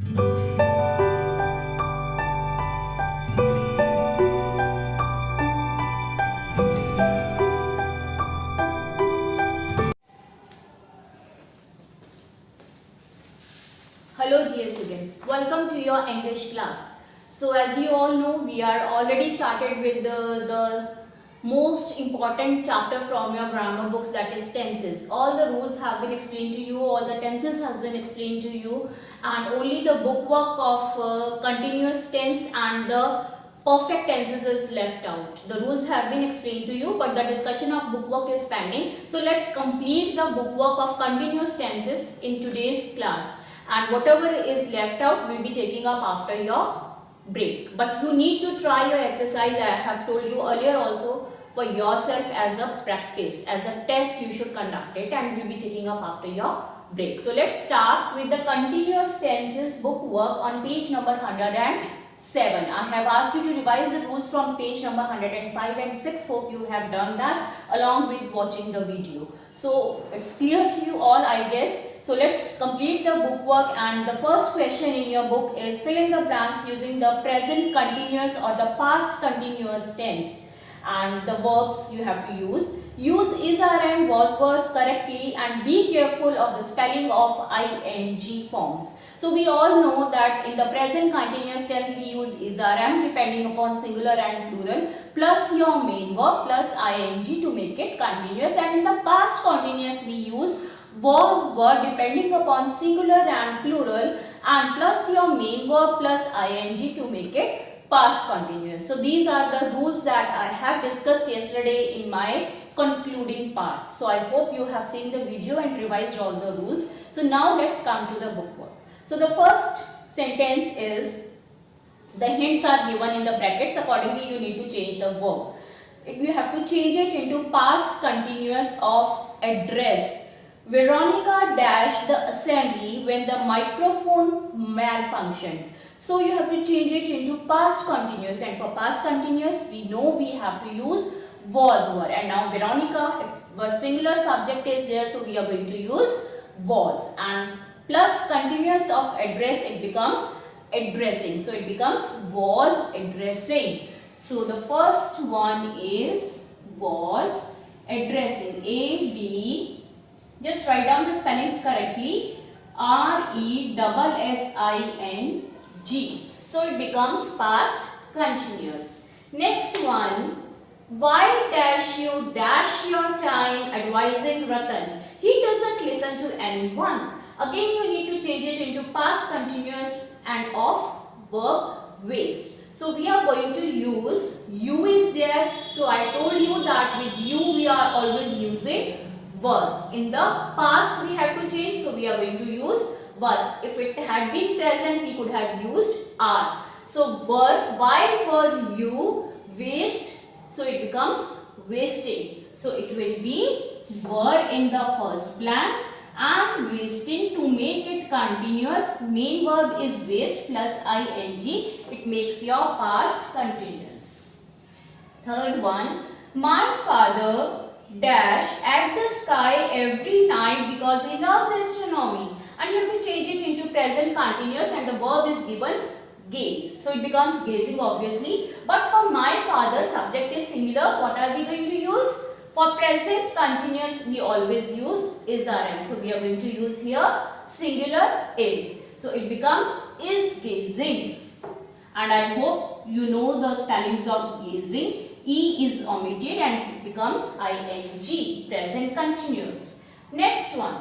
Hello dear students, welcome to your English class. So as you all know, we are already started with the most important chapter from your grammar books, that is tenses. All the rules have been explained to you, all the tenses has been explained to you, and only the bookwork of continuous tense and the perfect tenses is left out. The rules have been explained to you, but the discussion of bookwork is pending. So let's complete the bookwork of continuous tenses in today's class. And whatever is left out will be taking up after your break. But you need to try your exercise. I have told you earlier also, for yourself as a practice, as a test you should conduct it, and will be taking up after your break. So let's start with the continuous tenses bookwork on page number 107. I have asked you to revise the rules from page number 105 and 6. Hope you have done that along with watching the video. So it's clear to you all, I guess. So let's complete the bookwork, and the first question in your book is fill in the blanks using the present continuous or the past continuous tense, and the verbs you have to use. Use is, are, and was verb correctly, and be careful of the spelling of ing forms. So we all know that in the present continuous tense we use is, are, am depending upon singular and plural plus your main verb plus ing to make it continuous, and in the past continuous we use was, were depending upon singular and plural and plus your main verb plus ing to make it past continuous. So these are the rules that I have discussed yesterday in my concluding part. So I hope you have seen the video and revised all the rules. So now let's come to the bookwork. So the first sentence is, the hints are given in the brackets, accordingly you need to change the verb. You have to change it into past continuous of address. Veronica dashed the assembly when the microphone malfunctioned. So you have to change it into past continuous, and for past continuous we know we have to use was, were, and now Veronica, singular subject is there, so we are going to use was, and plus continuous of address, it becomes addressing, so it becomes was addressing. So the first one is was addressing, A, B, just write down the spellings correctly, R-E-S-S-I-N-G. So it becomes past continuous. Next one, why dash you dash your time advising Ratan? He doesn't listen to anyone. Again you need to change it into past continuous and of verb waste. So we are going to use you is there. So I told you that with you we are always using verb. In the past we have to change, so we are going to use verb. If it had been present, we could have used are. So verb, why were you waste? So it becomes wasting. So it will be were in the first blank and wasting. To make it continuous, main verb is waste plus ing. It makes your past continuous. Third one, my father dash at the sky every night because he loves astronomy, and you have to change it into present continuous, and the verb is given gaze. So it becomes gazing obviously, but for my father subject is singular. What are we going to use? For present continuous we always use is, are, am. So we are going to use here singular is. So it becomes is gazing, and I hope you know the spellings of gazing. E is omitted and it becomes ing, present continuous. Next one,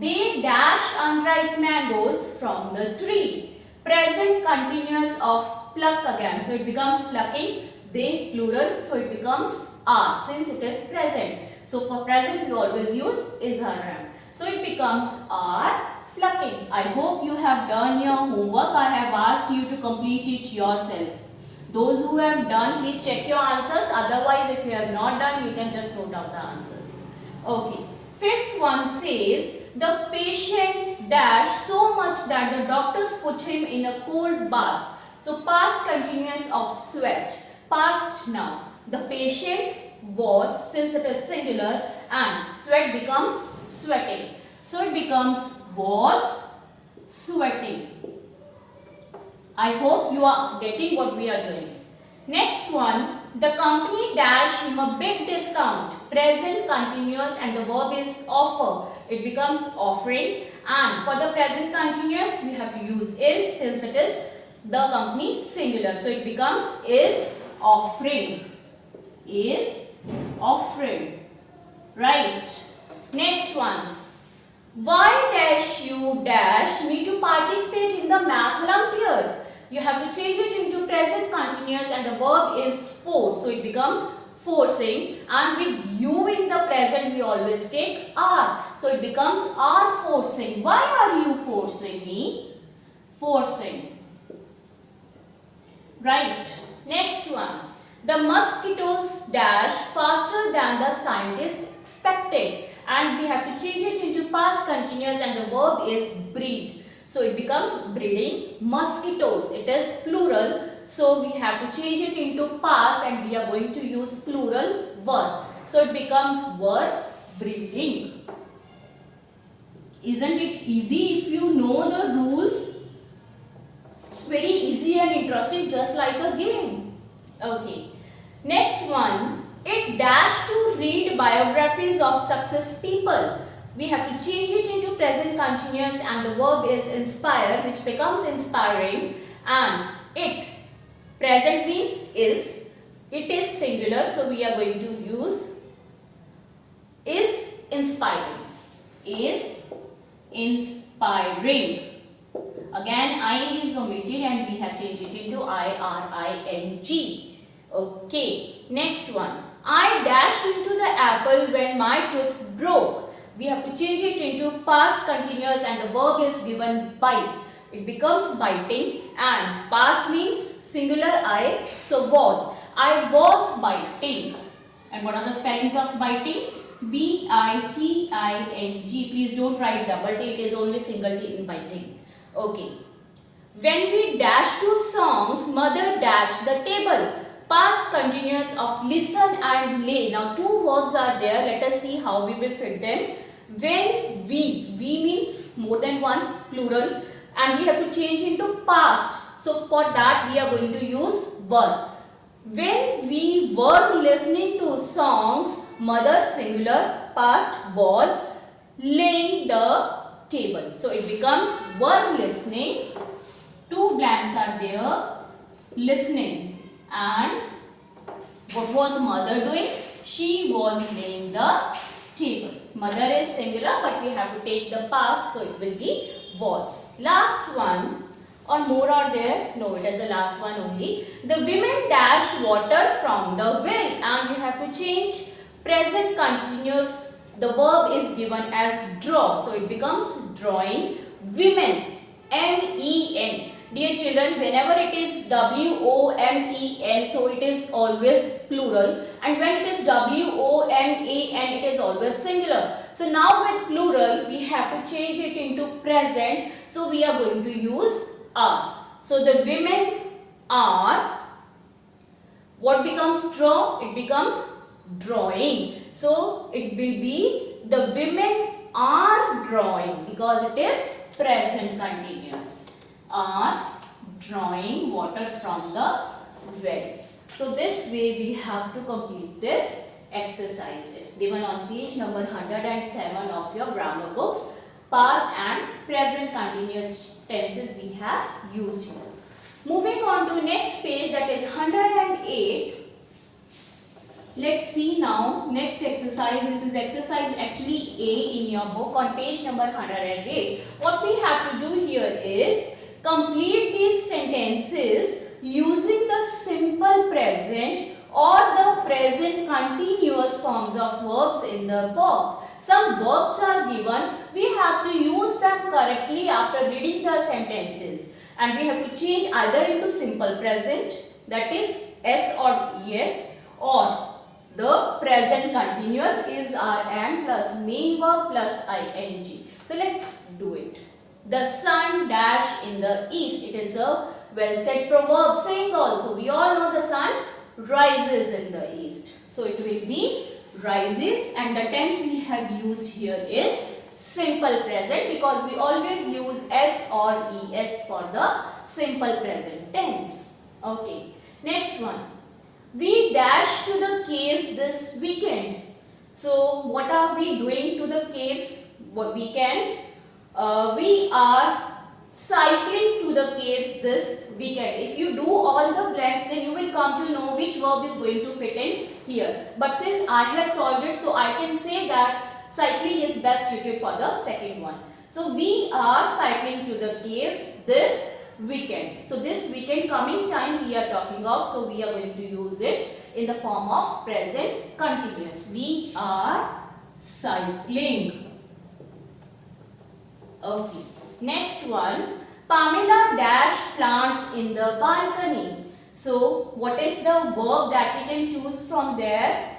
they dash unripe mangoes from the tree. Present continuous of pluck again. So it becomes plucking, they plural, so it becomes are since it is present. So for present we always use is, are, am. So it becomes are plucking. I hope you have done your homework. I have asked you to complete it yourself. Those who have done, please check your answers. Otherwise, if you have not done, you can just note down the answers. Okay. Fifth one says, the patient dashed so much that the doctors put him in a cold bath. So past continuous of sweat. Past now. The patient was, since it is singular, and sweat becomes sweating. So it becomes was sweating. I hope you are getting what we are doing. Next one, the company dash him a big discount. Present continuous and the verb is offer. It becomes offering, and for the present continuous we have to use is, since it is the company singular. So it becomes is offering. Is offering. Right. Next one. Why dash you dash me to participate in the math Olympiad? You have to change it into present continuous and the verb is force. So it becomes forcing, and with you in the present we always take are. So it becomes are forcing. Why are you forcing me? Forcing. Right. Next one. The mosquitoes dash faster than the scientists expected, and we have to change it into past continuous and the verb is breed. So it becomes breeding mosquitoes. It is plural. So we have to change it into past and we are going to use plural verb. So it becomes were breeding. Isn't it easy if you know the rules? It's very easy and interesting, just like a game. Okay. Next one. It dash to read biographies of success people. We have to change it into present continuous and the verb is inspire, which becomes inspiring, and it, present means is, it is singular, so we are going to use is inspiring. Is inspiring. Again, I is omitted and we have changed it into IRING. Okay, next one. I dashed into the apple when my tooth broke. We have to change it into past continuous and the verb is given bite. It becomes biting, and past means singular I, so was. I was biting. And what are the spellings of biting? B-I-T-I-N-G. Please don't write double T, it is only single T in biting. Okay. When we dash to songs, mother dashed the table. Past continuous of listen and lay. Now two verbs are there. Let us see how we will fit them. When we means more than one, plural, and we have to change into past. So for that we are going to use were. When we were listening to songs, mother singular, past was laying the table. So it becomes were listening. Two blanks are there. Listening. And what was mother doing? She was laying the table. Mother is singular, but we have to take the past, so it will be was. Last one, or more are there? No, it is the last one only. The women dash water from the well, and we have to change present continuous. The verb is given as draw, so it becomes drawing. Women, M-E-N. Dear children, whenever it is W-O-M-E-N, so it is always plural, and when it is W-O-M-A-N, it is always singular. So now with plural, we have to change it into present, so we are going to use are. So the women are, what becomes draw? It becomes drawing. So it will be the women are drawing because it is present continuous. Are drawing water from the well. So this way we have to complete this exercise. It's given on page number 107 of your grammar books. Past and present continuous tenses we have used here. Moving on to next page, that is 108. Let's see now next exercise. This is exercise actually A in your book on page number 108. What we have to do here is complete these sentences using the simple present or the present continuous forms of verbs in the box. Some verbs are given. We have to use them correctly after reading the sentences. And we have to change either into simple present, that is S or ES, or the present continuous is RM plus main verb plus ING. So let's do it. The sun dash in the east. It is a well said proverb saying also. We all know the sun rises in the east. So it will be rises, and the tense we have used here is simple present because we always use S or ES for the simple present tense. Okay. Next one. We dash to the caves this weekend. So what are we doing to the caves? What weekend? We are cycling to the caves this weekend. If you do all the blanks, then you will come to know which verb is going to fit in here. But since I have solved it, so I can say that cycling is best suited for the second one. So we are cycling to the caves this weekend. So this weekend coming time we are talking of, so we are going to use it in the form of present continuous. We are cycling. Okay. Next one, Pamela dash plants in the balcony. So what is the verb that we can choose from there?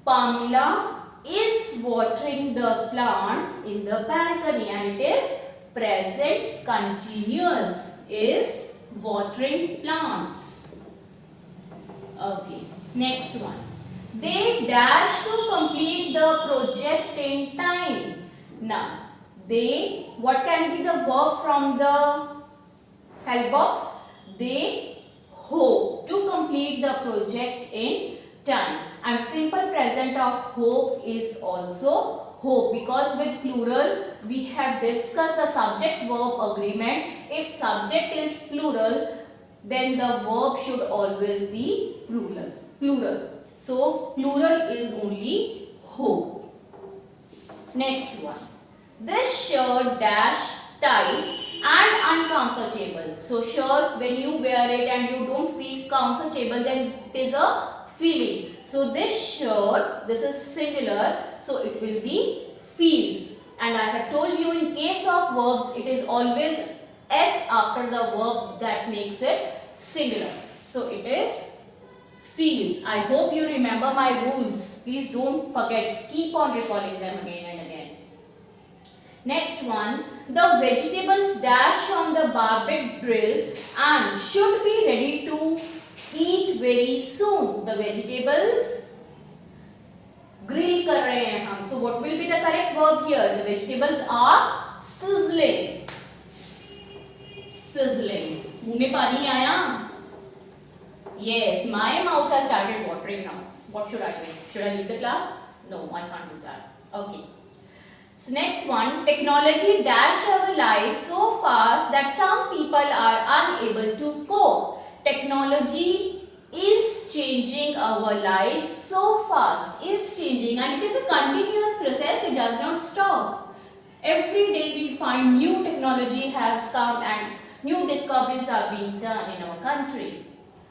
Pamela is watering the plants in the balcony, and it is present continuous, is watering plants. Okay. Next one, they dash to complete the project in time. Now, they, what can be the verb from the help box? They hope to complete the project in time. And simple present of hope is also hope, because with plural we have discussed the subject verb agreement. If subject is plural, then the verb should always be plural. So plural is only hope. Next one. This shirt dash tight and uncomfortable. So shirt, when you wear it and you don't feel comfortable, then it is a feeling. So this shirt, this is singular, so it will be feels. And I have told you, in case of verbs, it is always S after the verb that makes it singular. So it is feels. I hope you remember my rules. Please don't forget. Keep on recalling them again and again. Next one, the vegetables dash on the barbecue grill and should be ready to eat very soon. The vegetables grill kar rahe hain hum. So what will be the correct verb here? The vegetables are sizzling. Sizzling. मुंह में पानी आया? Yes, my mouth has started watering now. What should I do? Should I leave the class? No, I can't do that. Okay. So next one, technology dash our lives so fast that some people are unable to cope. Technology is changing our lives so fast, is changing, and it is a continuous process, it does not stop. Every day we find new technology has come and new discoveries are being done in our country.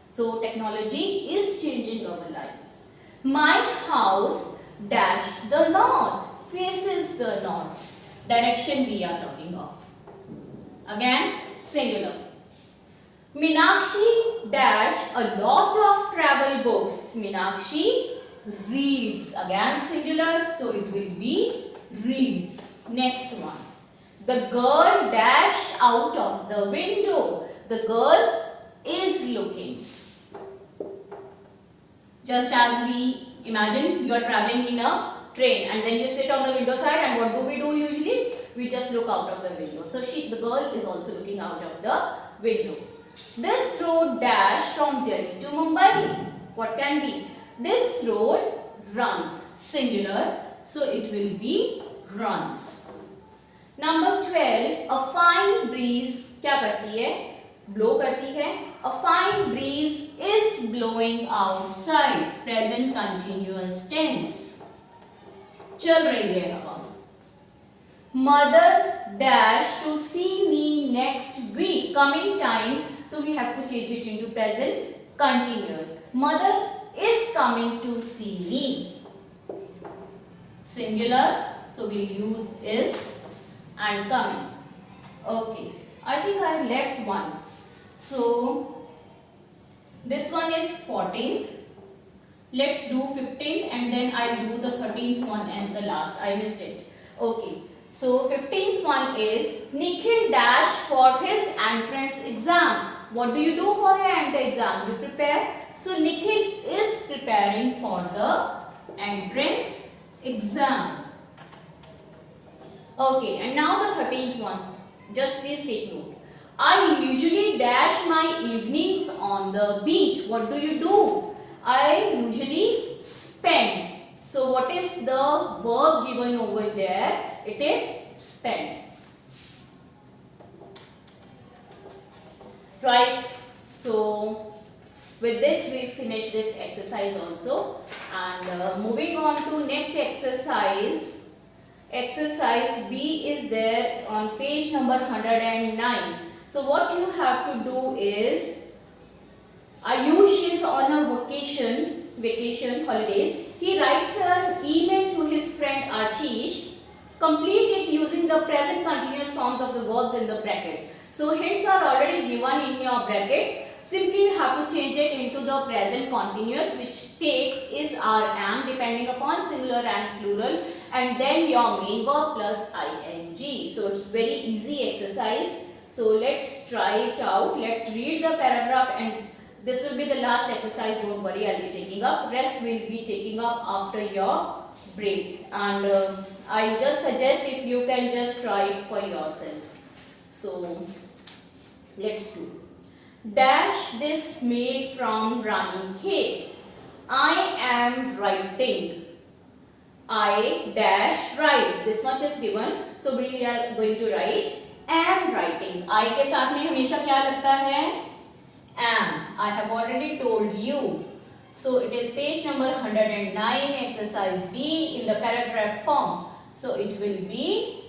So technology is changing our lives. My house dash the north, faces the north. Direction we are talking of. Again, singular. Meenakshi dash a lot of travel books. Meenakshi reads. Again, singular, so it will be reads. Next one. The girl dash out of the window. The girl is looking. Just as we imagine you are traveling in a train and then you sit on the window side, and what do we do usually? We just look out of the window. So the girl is also looking out of the window. This road dash from Delhi to Mumbai. What can be? This road runs. Singular, so it will be runs. Number 12. A fine breeze क्या करती है? Blow करती है. A fine breeze is blowing outside. Present continuous tense. चल रही है हवा. Mother dash to see me next week. Coming time, so we have to change it into present continuous. Mother is coming to see me. Singular, so we use is and coming. Okay, I think I left one. So this one is 14th. Let's do 15th and then I'll do the 13th one and the last. I missed it. Okay. So 15th one is Nikhil dash for his entrance exam. What do you do for your entrance exam? You prepare. So Nikhil is preparing for the entrance exam. Okay, and now the 13th one. Just please take note. I usually dash my evenings on the beach. What do you do? I usually spend. So what is the verb given over there? It is spend. Right. So with this we finish this exercise also, and moving on to next exercise. Exercise B is there on page number 109. So what you have to do is, Ayush is on a vacation holidays. He writes an email to his friend Ashish. Complete it using the present continuous forms of the verbs in the brackets. So hints are already given in your brackets. Simply you have to change it into the present continuous, which takes is, are, am, depending upon singular and plural, and then your main verb plus ing. So it's very easy exercise. So let's try it out. Let's read the paragraph, and this will be the last exercise. Don't worry, I'll be taking up. Rest will be taking up after your break, and I just suggest if you can just try it for yourself. So let's do. Dash this mail from Rani K. I am writing. I dash write. This much is given. So we are going to write am writing. I के साथ में हमेशा क्या लगता है? Am. I have already told you. So it is page number 109, exercise B in the paragraph form. So it will be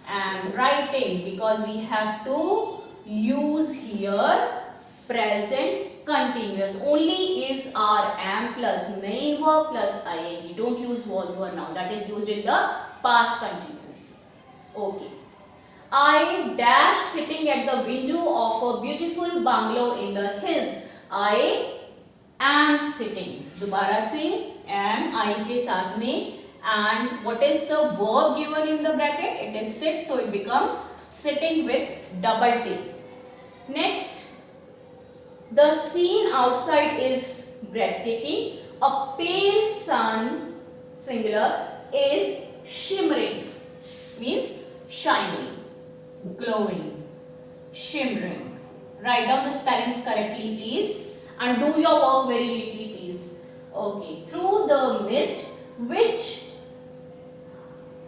am writing, because we have to use here present continuous. Only is, are, am plus main verb plus ing. Don't use was, were, now. That is used in the past continuous. Okay. I dash sitting at the window of a beautiful bungalow in the hills. I am sitting. दोबारा से am I के साथ में, and what is the verb given in the bracket? It is sit, so it becomes sitting with double T. Next. The scene outside is breathtaking. A pale sun, singular, is shimmering. Means shining, glowing, shimmering. Write down the spellings correctly, please. And do your work very neatly, please. Okay. Through the mist, which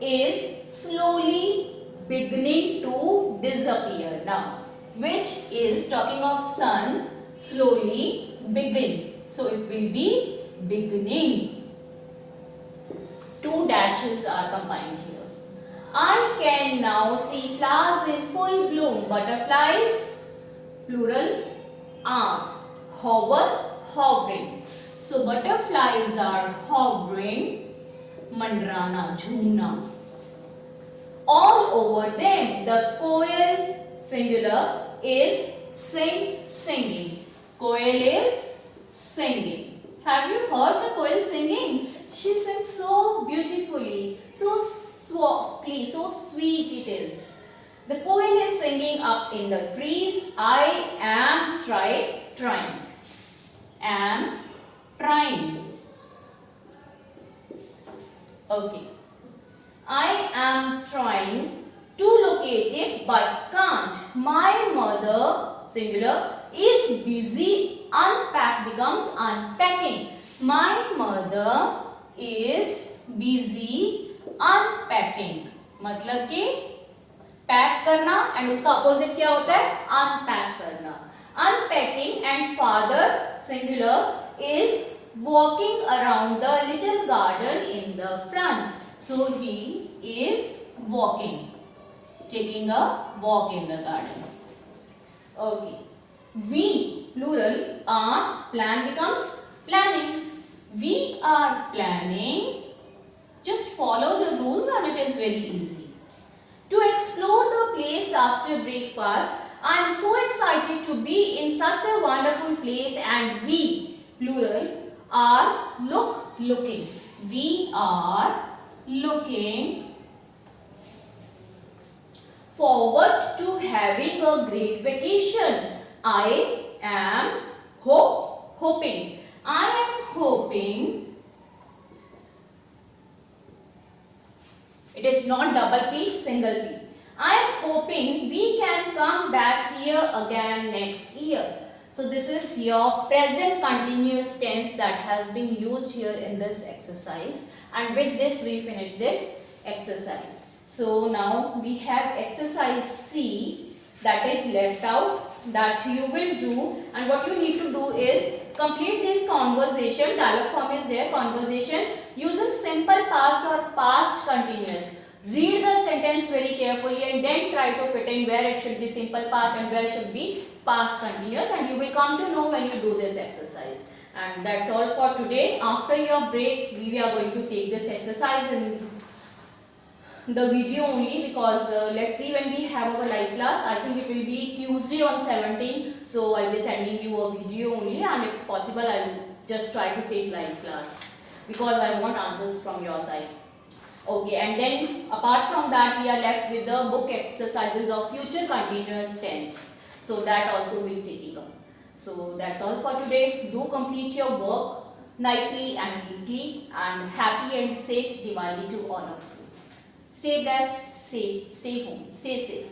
is slowly beginning to disappear. Now, which is talking of sun, slowly begin. So it will be beginning. Two dashes are combined here. I can now see flowers in full bloom. Butterflies, plural, are. Hover, hovering. So butterflies are hovering. Mandrana, jhumna. All over them, the koel, singular, is singing. Koel is singing. Have you heard the koel singing? She sings so beautifully, so softly, so sweet it is. The koel is singing up in the trees. I am trying. Am trying. Okay. I am trying to locate it but can't. My mother, singular, is busy. Unpack becomes unpacking. My mother is busy unpacking. मतलब कि pack करना and उसका opposite क्या होता है? Unpack करना. Unpacking, and father, singular, is walking around the little garden in the front. So he is walking, taking a walk in the garden. Okay. We, plural, are, plan becomes planning. We are planning. Just follow the rules and it is very easy. To explore the place after breakfast, I am so excited to be in such a wonderful place, and we, plural, are looking. We are looking forward to having a great vacation. I am hoping. I am hoping It is not double P, single P. I am hoping we can come back here again next year. So this is your present continuous tense that has been used here in this exercise, and with this we finish this exercise. So now we have exercise C that is left out, that you will do, and what you need to do is complete this conversation. Dialog form is there, conversation using simple past or past continuous. Read the sentence very carefully and then try to fit in where it should be simple past and where it should be past continuous, and you will come to know when you do this exercise. And that's all for today. After your break, we are going to take this exercise in the video only, because let's see when we have our live class. I think it will be Tuesday on 17th. So I'll be sending you a video only, and if possible I'll just try to take live class because I want answers from your side. Okay, and then apart from that we are left with the book exercises of future continuous tense. So that also will take up. So that's all for today. Do complete your work nicely and neatly, and happy and safe Diwali to all of you. Stay blessed, stay home, stay safe.